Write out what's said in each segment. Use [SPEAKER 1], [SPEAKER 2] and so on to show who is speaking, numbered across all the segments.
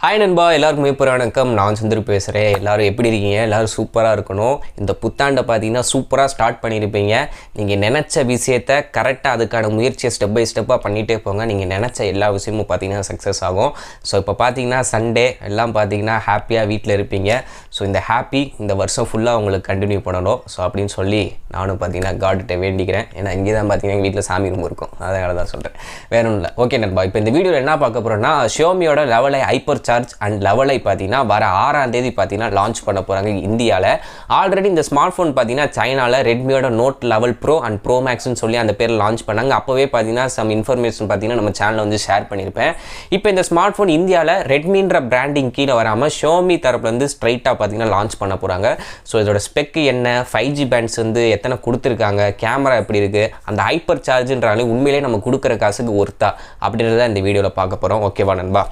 [SPEAKER 1] Hi நண்பா, எல்லாருக்குமே வணக்கம். நான் சந்துரு பேசுகிறேன். எல்லோரும் எப்படி இருக்கீங்க? எல்லோரும் சூப்பராக இருக்கணும். இந்த புத்தாண்டை பார்த்தீங்கன்னா சூப்பராக ஸ்டார்ட் பண்ணியிருப்பீங்க. நீங்கள் நினச்ச விஷயத்தை கரெக்டாக அதுக்கான முயற்சியை ஸ்டெப் பை ஸ்டெப்பாக பண்ணிகிட்டே போங்க. நீங்கள் நினச்ச எல்லா விஷயமும் பார்த்தீங்கன்னா சக்ஸஸ் ஆகும். ஸோ இப்போ பார்த்தீங்கன்னா சண்டே எல்லாம் பார்த்தீங்கன்னா ஹாப்பியாக வீட்டில் இருப்பீங்க. ஸோ இந்த ஹாப்பி இந்த வருஷம் ஃபுல்லாக உங்களுக்கு கண்டினியூ பண்ணணும். ஸோ அப்படின்னு சொல்லி நானும் பார்த்தீங்கன்னா காட்கிட்ட வேண்டிக்கிறேன். ஏன்னா இங்கே தான் பார்த்தீங்கன்னா எங்கள் வீட்டில் சாமி ரூம் இருக்கும். அதனால தான் சொல்கிறேன், வேற ஒன்றும் இல்லை. ஓகே நண்பா, இப்போ இந்த வீடியோவில் என்ன பார்க்க போகிறோன்னா ஷியோமியோட 11i hyper charge and 11i பார்த்தீங்கன்னா வர 6ஆம் தேதி பார்த்தீங்கன்னா லான்ச் பண்ண போகிறாங்க இந்தியாவில். ஆல்ரெடி இந்த ஸ்மார்ட் ஃபோன் பார்த்தீங்கன்னா சைனாவில் ரெட்மியோட நோட் 11 ப்ரோ அண்ட் ப்ரோ மேக்ஸ்னு சொல்லி அந்த பேர் லான்ச் பண்ணாங்க. அப்போவே பார்த்தீங்கன்னா சம் இன்ஃபர்மேஷன் பார்த்தீங்கன்னா நம்ம சேனலில் வந்து ஷேர் பண்ணியிருப்பேன். இப்போ இந்த ஸ்மார்ட் ஃபோன் இந்தியாவில் ரெட்மின்ற பிராண்டிங் கீழே வராமல் ஷியோமி தரப்புலேருந்து ஸ்ட்ரைட்டாக பார்த்தீங்கன்னா லான்ச் பண்ண போகிறாங்க. ஸோ இதோட ஸ்பெக் என்ன, 5G பேண்ட்ஸ் வந்து எத்தனை கொடுத்துருக்காங்க, கேமரா எப்படி இருக்குது, அந்த ஹைப்பர் சார்ஜுன்றாலே உண்மையிலே நம்ம கொடுக்குற காசுக்கு ஒர்த்தா அப்படின்றத இந்த வீடியோவில் பார்க்க போகிறோம். ஓகேவா நண்பா?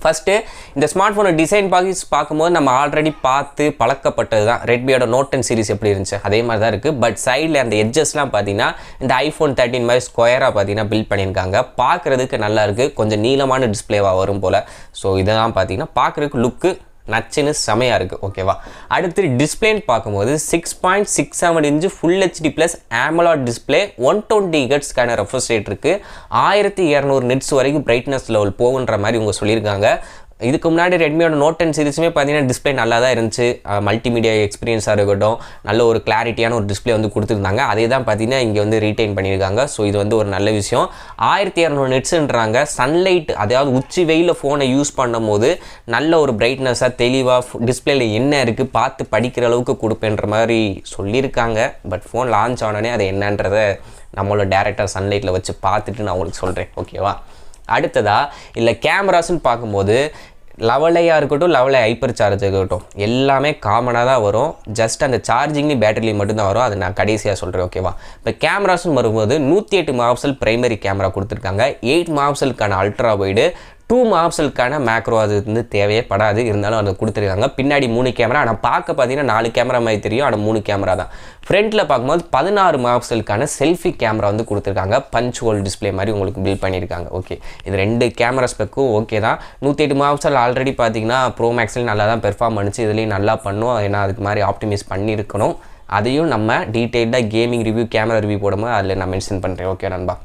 [SPEAKER 1] ஃபஸ்ட்டு இந்த ஸ்மார்ட் ஃபோனை டிசைன் பார்க்கும்போது நம்ம ஆல்ரெடி பார்த்து பழக்கப்பட்டது தான். ரெட்மியோட நோட் 10 சீரிஸ் எப்படி இருந்துச்சு அதே மாதிரி தான் இருக்குது. பட் சைடில் அந்த எட்ஜஸ்லாம் பார்த்தீங்கன்னா இந்த ஐஃபோன் 13 மாதிரி ஸ்கொயராக பார்த்தீங்கன்னா பில்ட் பண்ணியிருக்காங்க. பார்க்குறதுக்கு நல்லா இருக்குது. கொஞ்சம் நீளமான டிஸ்பிளேவாக வரும் போல். ஸோ இதெல்லாம் பார்த்தீங்கன்னா பார்க்குறதுக்கு லுக்கு நச்சுன்னு செமையாக இருக்குது. ஓகேவா? அடுத்து டிஸ்பிளேன்னு பார்க்கும்போது 6.67 inch full HD plus AMOLED display, 120 ஹெர்ட்ஸ்க்கான ரெஃப்ரெஷ் ரேட் இருக்குது. 1200 நிட்ஸ் வரைக்கும் பிரைட்னஸ் லெவல் போகுன்ற மாதிரி இவங்க சொல்லியிருக்காங்க. இதுக்கு முன்னாடி ரெட்மியோட நோட் 10 சீரிஸுமே பார்த்தீங்கன்னா டிஸ்பிளே நல்லா தான் இருந்துச்சு. மல்டிமீடியா எக்ஸ்பீரியன்ஸாக இருக்கட்டும், நல்ல ஒரு கிளாரிட்டியான ஒரு டிஸ்பிளே வந்து கொடுத்துருந்தாங்க. அதே தான் பார்த்தீங்கன்னா இங்கே வந்து ரீட்டைன் பண்ணியிருக்காங்க. ஸோ இது வந்து ஒரு நல்ல விஷயம். 1200 நிட்ஸுன்றாங்க. சன்லைட், அதாவது உச்சி வெயிலில் ஃபோனை யூஸ் பண்ணும் போது நல்ல ஒரு பிரைட்னஸாக தெளிவாக டிஸ்பிளேல என்ன இருக்குது பார்த்து படிக்கிற அளவுக்கு கொடுப்பேன்ற மாதிரி சொல்லியிருக்காங்க. பட் ஃபோன் லான்ச் ஆனோடனே அது என்னன்றதை நம்மளோட டேரெக்டாக சன்லைட்டில் வச்சு பார்த்துட்டு நான் உங்களுக்கு சொல்கிறேன். ஓகேவா? அடுத்ததா இல்லை கேமராஸ்ன்னு பார்க்கும்போது 11i இருக்கட்டும், 11i ஹைப்பர் சார்ஜ் இருக்கட்டும், எல்லாமே காமனாக தான் வரும். ஜஸ்ட் அந்த சார்ஜிங்லேயும் பேட்டரிலையும் மட்டும்தான் வரும். அதை நான் கடைசியாக சொல்கிறேன். ஓகேவா? இப்போ கேமராஸ்ன்னு வரும்போது 108 மெகாபிக்சல் பிரைமரி கேமரா கொடுத்துருக்காங்க. 8 மெகாபிக்சலுக்கான அல்ட்ரா வைடு, 2 மெகாபிக்சலுக்கான மேக்ரோ அது வந்து தேவையே படாது. இருந்தாலும் அதை கொடுத்துருக்காங்க. பின்னாடி 3 கேமரா. ஆனால் பார்க்க பார்த்தீங்கன்னா 4 கேமரா மாதிரி தெரியும். ஆனால் 3 கேமரா தான். ஃப்ரண்ட்டில் பார்க்கும்போது 16 மெகாபிக்சலுக்கான செல்ஃபி கேமரா வந்து கொடுத்துருக்காங்க. பஞ்ச் ஹோல் டிஸ்பிளே மாதிரி உங்களுக்கு பில்ட் பண்ணியிருக்காங்க. ஓகே, இது 2 கேமரா ஸ்பெக்கும் ஓகே தான். 108 மெகாபிக்சல் ஆல்ரெடி பார்த்தீங்கன்னா ப்ரோ மேக்ஸில் நல்லா தான் பெர்ஃபார்ம் பண்ணிச்சு. இதுலேயும் நல்லா பண்ணும். ஏன்னா அதுக்கு மாதிரி ஆப்டிமைஸ் பண்ணியிருக்கணும். அதையும் நம்ம டீட்டெயில்டாக கேமிங் ரிவ்யூ, கேமரா ரிவ்யூ போடும்போது அதில் நான் மென்ஷன் பண்ணுறேன். ஓகே நண்பா?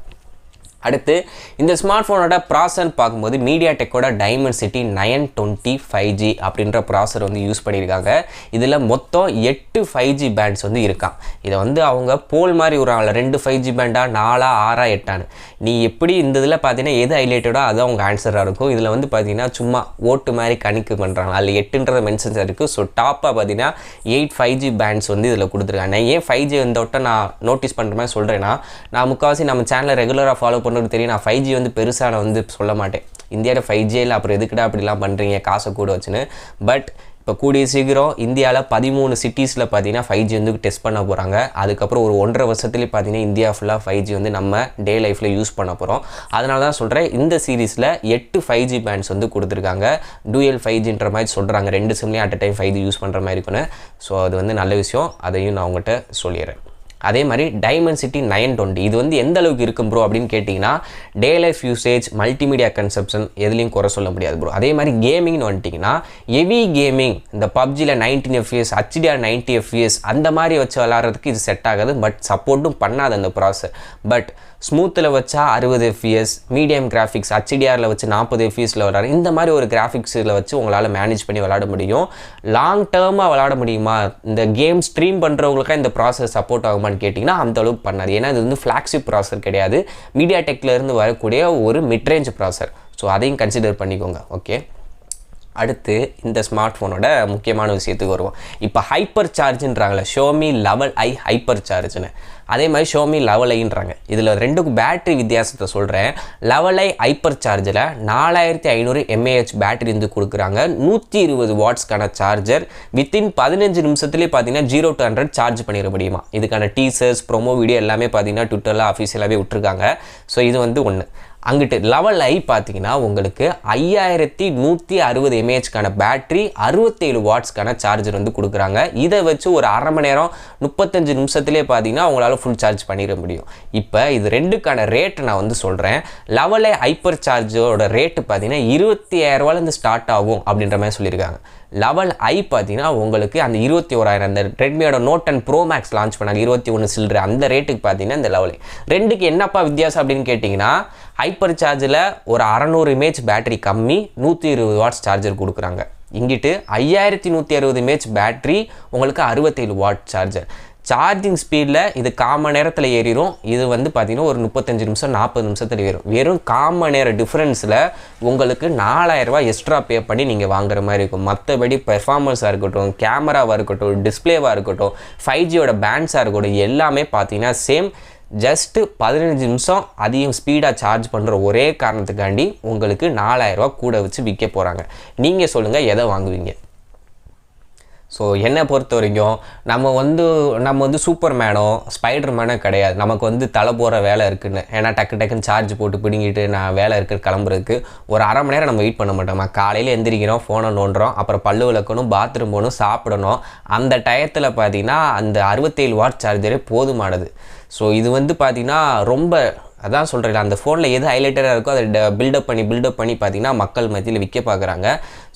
[SPEAKER 1] அடுத்து இந்த ஸ்மார்ட் ஃபோனோட ப்ராசர்னு பார்க்கும்போது மீடியாடெக்கோட டைமென்சிட்டி 920 5G அப்படின்ற ப்ராசர் வந்து யூஸ் பண்ணியிருக்காங்க. இதில் மொத்தம் 8 5G பேண்ட்ஸ் வந்து இருக்கான். இதை வந்து அவங்க போல் மாதிரி விடுறாங்கள, 2 5G பேண்டா, 4, 6, 8 நீ எப்படி இந்த இதில் பார்த்தீங்கன்னா எது ஹைலைட்டடோ அது அவங்க ஆன்சராக இருக்கும். இதில் வந்து பார்த்தீங்கன்னா சும்மா ஓட்டு மாதிரி கணிக்கு பண்ணுறாங்க. அதில் 8ன்ற மென்ஷன்ஸ் இருக்குது. ஸோ டாப்பாக பார்த்தீங்கன்னா 8 5G பேண்ட்ஸ் வந்து இதில் கொடுத்துருக்காங்க. நான் ஏன் 5G இந்த வட்டம் நான் நோட்டீஸ் பண்ணுற மாதிரி சொல்கிறேன்னா, நான் முக்கால்வாசி நம்ம சேனலை ரெகுலராக ஃபாலோ தெரியும். நான் 5G வந்து பெருசாக நான் வந்து சொல்ல மாட்டேன். இந்தியாவில் 5G இல்லை, அப்புறம் எதுக்குடா அப்படிலாம் பண்ணுறீங்க காசை கூட வச்சுன்னு. பட் இப்போ கூடிய சீக்கிரம் இந்தியாவில் 13 சிட்டிஸில் பார்த்தீங்கன்னா 5G வந்து டெஸ்ட் பண்ண போகிறாங்க. அதுக்கப்புறம் ஒரு 1.5 வருஷத்துலேயே பார்த்தீங்கன்னா இந்தியா ஃபுல்லாக 5G வந்து நம்ம டே லைஃப்பில் யூஸ் பண்ண போகிறோம். அதனால தான் சொல்கிறேன், இந்த சீரீஸில் 8 5G பேண்ட்ஸ் வந்து கொடுத்துருக்காங்க. டூயல் 5Gன்ற மாதிரி சொல்கிறாங்க. 2 சிம்லேயும் at a time 5G use பண்ணுற மாதிரி இருக்குன்னு. ஸோ அது வந்து நல்ல விஷயம். அதையும் நான் உங்கள்கிட்ட சொல்லிடுறேன். அதே மாதிரி டைமென்சிட்டி 920 இது வந்து எந்த அளவுக்கு இருக்கும் ப்ரோ அப்படின்னு கேட்டிங்கன்னா, day life usage, multimedia consumption எதுலையும் குறை சொல்ல முடியாது ப்ரோ. அதே மாதிரி கேமிங்னு வந்துட்டிங்கன்னா, ஹெவி கேமிங் இந்த பப்ஜியில் 19 FPS, HDR 90 FPS அந்த மாதிரி வச்சு விளாட்றதுக்கு இது செட் ஆகாது. பட் சப்போர்ட்டும் பண்ணாது அந்த ப்ராசர். பட் ஸ்மூத்தில் வச்சா 60 FPS, மீடியம் கிராஃபிக்ஸ் HDRல வச்சு 40 FPSல விளாட, இந்த மாதிரி ஒரு கிராஃபிக்ஸில் வச்சு உங்களால் மேனேஜ் பண்ணி விளாட முடியும். லாங் டேர்மாக விளாட முடியுமா? இந்த கேம் ஸ்ட்ரீம் பண்ணுறவங்களுக்காக இந்த ப்ராசஸ் சப்போர்ட் ஆகுமான்னு கேட்டிங்கன்னா அந்த அளவுக்கு பண்ணாது. ஏன்னா இது வந்து ஃப்ளாக்ஷிப் ப்ராசர் கிடையாது. மீடியாடெக்லேருந்து வரக்கூடிய ஒரு மிட்ரேஞ்ச் ப்ராசர். ஸோ அதையும் கன்சிடர் பண்ணிக்கோங்க. ஓகே, அடுத்து இந்த ஸ்மார்ட் ஃபோனோட முக்கியமான விஷயத்துக்கு வருவோம். இப்போ ஹைப்பர் சார்ஜுன்றாங்களே, Xiaomi 11i ஹைப்பர் சார்ஜ்னு, அதே மாதிரி Xiaomi 11iன்றாங்க. இதில் 2க்கும் பேட்டரி வித்தியாசத்தை சொல்கிறேன். 11i ஹைப்பர் சார்ஜில் 4500 mAh பேட்டரி வந்து கொடுக்குறாங்க. 120 வாட்ஸ்க்கான சார்ஜர். வித்தின் 15 நிமிஷத்துலேயே பார்த்தீங்கன்னா 0 to 100 சார்ஜ் பண்ணிட முடியுமா? இதுக்கான டீசர்ஸ், ப்ரோமோ வீடியோ எல்லாமே பார்த்தீங்கன்னா ட்விட்டரில் அஃபீஷியலாகவே விட்டுருக்காங்க. ஸோ இது வந்து ஒன்று. அங்கிட்டு லெவல் ஐ பார்த்தீங்கன்னா உங்களுக்கு 5160 mAhக்கான பேட்டரி 67 வாட்ஸ்க்கான சார்ஜர் வந்து கொடுக்குறாங்க. இதை வச்சு ஒரு அரை மணி நேரம் 35 நிமிஷத்துலேயே பார்த்தீங்கன்னா உங்களால் ஃபுல் சார்ஜ் பண்ணிட முடியும். இப்போ இது ரெண்டுக்கான ரேட்டு நான் வந்து சொல்கிறேன். லெவல் ஐ ஹைப்பர் சார்ஜோட ரேட்டு பார்த்தீங்கன்னா 25000 ஸ்டார்ட் ஆகும் அப்படின்ற மாதிரி சொல்லியிருக்காங்க. லெவல் ஐ பார்த்தீங்கன்னா உங்களுக்கு அந்த 21000 அந்த ரெட்மியோட நோட் 10 ப்ரோ மேக்ஸ் லான்ச் பண்ணாங்க 21 சில்லற அந்த ரேட்டுக்கு பார்த்தீங்கன்னா இந்த லெவல் ஐ ரெண்டுக்கு என்னப்பா வித்தியாசம் அப்படின்னு கேட்டிங்கன்னா ஹைப்பர் சார்ஜில் ஒரு 600 mAh பேட்டரி கம்மி 120 வாட்ஸ் சார்ஜர் கொடுக்குறாங்க. இங்கிட்டு 5160 mAh பேட்டரி உங்களுக்கு 67 வாட் சார்ஜர். சார்ஜிங் ஸ்பீடில் இது காமன் நேரத்தில் ஏறிடும். இது வந்து பார்த்திங்கன்னா ஒரு 35 நிமிஷம் 40 நிமிஷத்தில் ஏறும். வெறும் காமன் நேர டிஃப்ரென்ஸில் உங்களுக்கு 4000 ரூபாய் எக்ஸ்ட்ரா பே பண்ணி நீங்கள் வாங்குற மாதிரி இருக்கும். மற்றபடி பெர்ஃபார்மன்ஸாக இருக்கட்டும், கேமராவாக இருக்கட்டும், டிஸ்பிளேவாக இருக்கட்டும், 5Gயோட பேண்ட்ஸாக இருக்கட்டும், எல்லாமே பார்த்தீங்கன்னா சேம். ஜஸ்ட்டு 15 நிமிஷம் அதிகம் ஸ்பீடாக சார்ஜ் பண்ணுற ஒரே காரணத்துக்காண்டி உங்களுக்கு 4000 ரூபா கூட வச்சு விற்க போகிறாங்க. நீங்கள் சொல்லுங்கள் எதை வாங்குவீங்க? ஸோ என்னை பொறுத்த வரைக்கும் நம்ம வந்து சூப்பர் மேனோ ஸ்பைடர் மேனோ கிடையாது. நமக்கு வந்து தலை போகிற வேலை இருக்குன்னு, ஏன்னா டக்குன்னு சார்ஜ் போட்டு பிடுங்கிட்டு நான் வேலை இருக்குது கிளம்புறதுக்கு ஒரு அரை மணி நேரம் நம்ம வெயிட் பண்ண மாட்டோம். காலையில் எந்திரிக்கிறோம், ஃபோனை நோண்டுறோம், அப்புறம் பல்லு விளக்கணும், பாத்ரூம் போகணும், சாப்பிடணும். அந்த டயத்தில் பார்த்தீங்கன்னா அந்த 67 வாட் சார்ஜரே போதுமானது. ஸோ இது வந்து பார்த்திங்கன்னா ரொம்ப அதான் சொல்கிறேன், அந்த ஃபோனில் எது ஹைலைட்டராக இருக்கோ அதை பில்டப் பண்ணி பார்த்திங்கன்னா மக்கள் மத்தியில் விற்க பார்க்குறாங்க.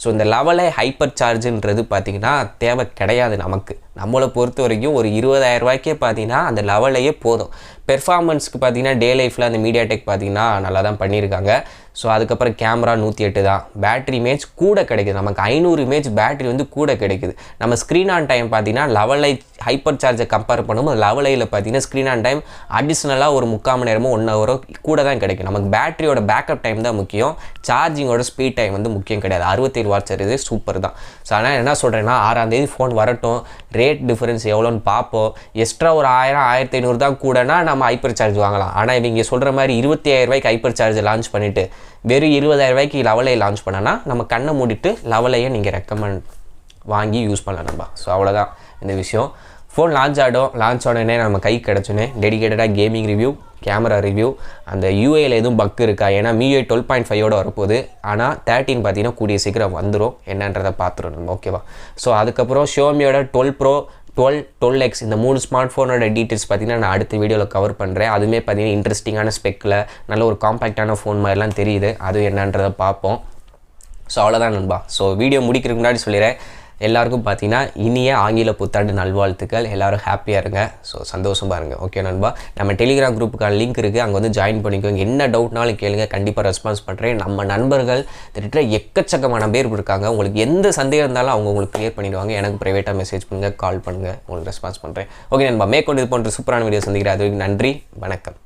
[SPEAKER 1] ஸோ இந்த லெவல் ஐ ஹைப்பர் சார்ஜுன்றது பார்த்திங்கன்னா தேவை கிடையாது நமக்கு. நம்மளை பொறுத்த வரைக்கும் ஒரு 20000 ரூபாய்க்கே பார்த்திங்கன்னா அந்த லெவல் ஐயே போதும். பெர்ஃபார்மன்ஸ்க்கு பார்த்திங்கன்னா டே லைஃப்பில் அந்த மீடியாடெக் பார்த்திங்கன்னா நல்லா தான் பண்ணியிருக்காங்க. ஸோ அதுக்கப்புறம் கேமரா 108 தான், பேட்டரி மேட்ச் கூட கிடைக்குது. நமக்கு 500 mAh பேட்டரி வந்து கூட கிடைக்குது. நம்ம ஸ்க்ரீன் ஆன் டைம் பார்த்திங்கன்னா லெவல் ஐ ஹைப்பர் சார்ஜை கம்பேர் பண்ணும்போது லெவல் ஐயில் பார்த்திங்கன்னா ஸ்க்ரீன் ஆன் டைம் அடிஷ்னலாக ஒரு 3/4 மணி நேரமோ 1 ஹவரோ கூட தான் கிடைக்கும். நமக்கு பேட்டரியோட பேக்கப் டைம் தான் முக்கியம், சார்ஜிங்கோட ஸ்பீட் டைம் வந்து முக்கியம் கிடையாது. 67 வாட் சார்ஜர் சூப்பர் தான். ஸோ ஆனால் என்ன சொல்கிறேன்னா 6ஆம் தேதி ஃபோன் வரட்டும், ரேட் டிஃபரன்ஸ் எவ்வளோன்னு பார்ப்போம். எக்ஸ்ட்ரா ஒரு 1000 1500 தான் கூடனா நம்ம ஹைப்பர் சார்ஜ் வாங்கலாம். ஆனால் இவங்க சொல்கிற மாதிரி 25000 ரூபாய்க்கு ஹைப்பர் சார்ஜ் லான்ச் பண்ணிவிட்டு வெறும் 20000 ரூபாய்க்கு லெவல் ஐ லான்ச் பண்ணனா நம்ம கண்ணை மூடிட்டு லெவல் ஐயை நீங்கள் ரெக்கமெண்ட் வாங்கி யூஸ் பண்ணலாம் நம்ம. ஸோ அவ்வளோதான் இந்த விஷயம். ஃபோன் லான்ச் ஆனோடனே நம்ம கை கிடச்சோன்னே டெடிகேட்டடாக கேமிங் ரிவ்யூ, கேமரா ரிவ்யூ, அந்த யூஏயில் எதுவும் பக் இருக்கா, ஏன்னா MIUI 12.5ஓட வரப்போகுது. ஆனால் 13 பார்த்தீங்கன்னா கூடிய சீக்கிரம் வந்துடும், என்னன்றதை பார்த்துரும் நம்ம. ஓகேவா? ஸோ அதுக்கப்புறம் ஷியோமியோட 12 ப்ரோ 12X இந்த 3 ஸ்மார்ட் ஃபோனோட டீட்டெயில்ஸ் பார்த்தீங்கன்னா நான் அடுத்த வீடியோவில் கவர் பண்ணுறேன். அதுவுமே பார்த்தீங்கன்னா இன்ட்ரெஸ்டிங்கான ஸ்பெக்கில் நல்ல ஒரு காம்பேக்டான ஃபோன் மாதிரிலாம் தெரியுது. அது என்னன்றதை பார்ப்போம். ஸோ அவ்வளோதான் நண்பா. ஸோ வீடியோ முடிக்கிறதுக்கு முன்னாடி சொல்லிடுறேன், எல்லாருக்கும் பார்த்தீங்கன்னா இனிய ஆங்கில புத்தாண்டு நல்வாழ்த்துக்கள். எல்லோரும் ஹாப்பியாக இருங்க. ஸோ சந்தோஷமாக இருங்க. ஓகே நண்பா, நம்ம டெலிகிராம் குரூப்புக்கான லிங்க் இருக்குது, அங்கே வந்து ஜாயின் பண்ணிக்கோங்க. என்ன டவுட்னாலும் கேளுங்க, கண்டிப்பாக ரெஸ்பான்ஸ் பண்ணுறேன். நம்ம நண்பர்கள் திட்ட எக்கச்சக்கமான பேர் இருக்காங்க. உங்களுக்கு எந்த சந்தேகம் இருந்தாலும் அவங்க உங்களுக்கு கிளியர் பண்ணிடுவாங்க. எனக்கு ப்ரைவேட்டாக மெசேஜ் பண்ணுங்கள், கால் பண்ணுங்கள், உங்களுக்கு ரெஸ்பான்ஸ் பண்ணுறேன். ஓகே நண்பா, மேற்கொண்டு இது போன்ற சூப்பரான வீடியோ சந்திக்கிறேன். அது நன்றி, வணக்கம்.